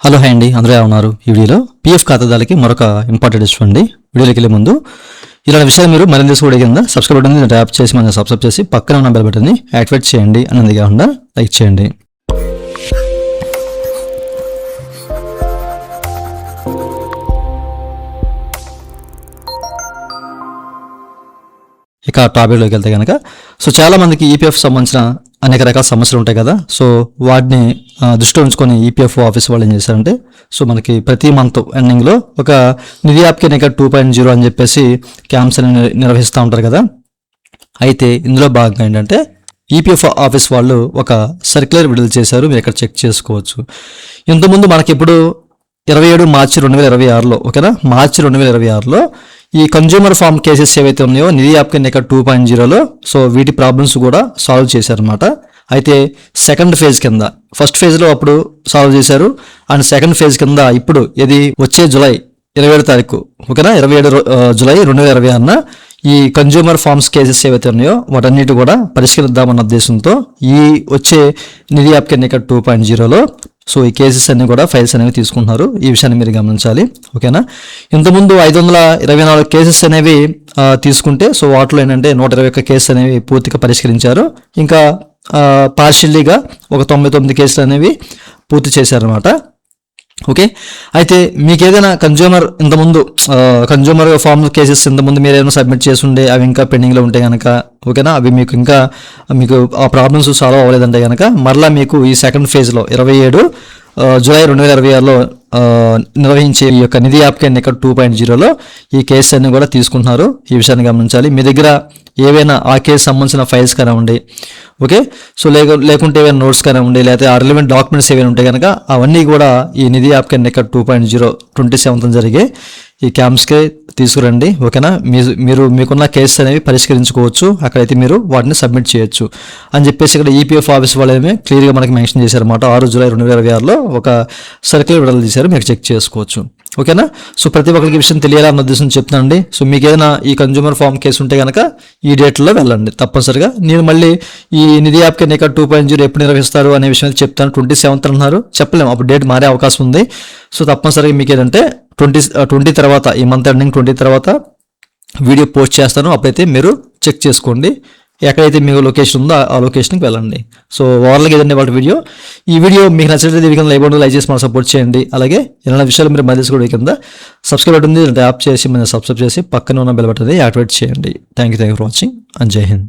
Hello hi అండి, అందరూ ఎలా ఉన్నారు? ఈ వీడియోలో పీఎఫ్ ఖాతాదారులకి మరొక ఇంపార్టెంట్ ఇష్యూ అండి. వీడియోలోకి వెళ్ళే ముందు ఇలాంటి విషయాలు మీరు మరింత కూడా కింద సబ్స్క్రైబ్ బటన్ ట్యాప్ చేసి మన సబ్స్క్రైబ్ చేసి పక్కన ఉన్న బెల్ బటన్ని యాక్టివేట్ చేయండి. అన్నది కాకుండా లైక్ చేయండి. ఇక టాపిక్లోకి వెళ్తే కనుక చాలా మందికి ఈపీఎఫ్ సంబంధించిన అనేక రకాల సమస్యలు ఉంటాయి కదా. వాటిని దృష్టిలో ఉంచుకొని ఈపీఎఫ్ ఆఫీస్ వాళ్ళు ఏం చేశారంటే మనకి ప్రతి మంత్ ఎండింగ్లో ఒక నిధి యాప్కి 2.0 అని చెప్పేసి క్యాంప్స్ అని నిర్వహిస్తూ ఉంటారు కదా. అయితే ఇందులో భాగంగా ఏంటంటే ఈపీఎఫ్ ఆఫీస్ వాళ్ళు ఒక సర్క్యులర్ విడుదల చేశారు. మీరు ఇక్కడ చెక్ చేసుకోవచ్చు. ఇంతకుముందు మనకి ఇప్పుడు 27 మార్చి 2026లో ఓకేనా, మార్చి 2026లో ఈ కన్జ్యూమర్ ఫార్మ్ కేసెస్ ఏవైతే ఉన్నాయో నిధి యాప్ కింద 2.0లో వీటి ప్రాబ్లమ్స్ కూడా సాల్వ్ చేశారనమాట. అయితే సెకండ్ ఫేజ్ కింద ఫస్ట్ ఫేజ్లో అప్పుడు సాల్వ్ చేశారు, అండ్ సెకండ్ ఫేజ్ కింద ఇప్పుడు ఇది వచ్చే జూలై 27 తారీఖు ఓకేనా, 27 జూలై 2026న ఈ కన్జ్యూమర్ ఫార్మ్స్ కేసెస్ ఏవైతే ఉన్నాయో వాటన్నిటి కూడా పరిష్కరిద్దామన్న ఉద్దేశంతో ఈ వచ్చే నిధి యాప్ కింద 2.0లో ఈ కేసెస్ అన్ని కూడా ఫైల్స్ అనేవి తీసుకుంటున్నారు. ఈ విషయాన్ని మీరు గమనించాలి ఓకేనా. ఇంతకుముందు 524 కేసెస్ అనేవి తీసుకుంటే వాటిలో ఏంటంటే 121 కేసెస్ అనేవి పూర్తిగా పరిష్కరించారు. ఇంకా పార్షియల్లీగా ఒక 99 కేసులు అనేవి పూర్తి చేశారనమాట. ఓకే, అయితే మీకు ఏదైనా కన్జ్యూమర్ ఫార్మ్ కేసెస్ ఇంతకుముందు మీరు ఏదైనా సబ్మిట్ చేసి ఉండే అవి ఇంకా పెండింగ్లో ఉంటే కనుక ఓకేనా, అవి మీకు ఆ ప్రాబ్లమ్స్ సాల్వ్ అవ్వలేదంటే కనుక మరలా మీకు ఈ సెకండ్ ఫేజ్లో 27 జూలై 2026లో నిర్వహించే ఈ యొక్క నిధి యాప్ కింద 2.0లో ఈ కేసు అన్ని కూడా తీసుకుంటున్నారు. ఈ విషయాన్ని గమనించాలి. మీ దగ్గర ఏవైనా ఆ కేసు సంబంధించిన ఫైల్స్ కానివ్వండి ఓకే, లేకుంటే ఏవైనా నోట్స్ కానివ్వండి, లేకపోతే ఆ రిలవెంట్ డాక్యుమెంట్స్ ఏవైనా ఉంటాయి కనుక అవన్నీ కూడా ఈ నిధి యాప్ కింద 2.0 27th జరిగే ఈ క్యాంప్స్కే తీసుకురండి ఓకేనా. మీకున్న కేసెస్ అనేవి పరిష్కరించుకోవచ్చు, అక్కడైతే మీరు వాటిని సబ్మిట్ చేయొచ్చు అని చెప్పేసి ఇక్కడ ఈపీఎఫ్ ఆఫీస్ వాళ్ళేమే క్లియర్గా మనకి మెన్షన్ చేశారన్నమాట. 6 జూలై 2026లో ఒక సర్క్యులర్ విడుదల చేశారు, మీరు చెక్ చేసుకోవచ్చు ఓకేనా. ప్రతి ఒక్కరికి విషయం తెలియాలన్న ఉద్దేశం చెప్తానండి. మీకు ఏదైనా ఈ కన్జ్యూమర్ ఫార్మ్ కేసు ఉంటే కనుక ఈ డేట్లో వెళ్ళండి తప్పనిసరిగా. నేను మళ్ళీ ఈ నిధి యాప్ కింద 2.0 ఎప్పుడు నిర్వహిస్తారు అనే విషయం చెప్తాను. 27th అన్నారు, చెప్పలేము, అప్పుడు డేట్ మారే అవకాశం ఉంది. తప్పనిసరిగా మీకు ఏదంటే 20 తర్వాత, ఈ మంత్ ఎండింగ్ 20 తర్వాత వీడియో పోస్ట్ చేస్తాను. అప్పుడైతే మీరు చెక్ చేసుకోండి, ఎక్కడైతే మీకు లొకేషన్ ఉందో ఆ లొకేషన్కి వెళ్ళండి. ఓవర్గా ఏదండి వాళ్ళ వీడియో. ఈ వీడియో మీకు నచ్చినట్లయితే కింద లైక్ చేసి మనం సపోర్ట్ చేయండి. అలాగే ఇలాంటి విషయాలు మీరు మధ్య కూడా కింద సబ్స్క్రైబ్ బటన్ ట్యాప్ చేసి మనం సబ్స్క్రైబ్ చేసి పక్కన ఉన్న బెల్ బటన్ యాక్టివేట్ చేయండి. Thank you for watching and జై హింద్.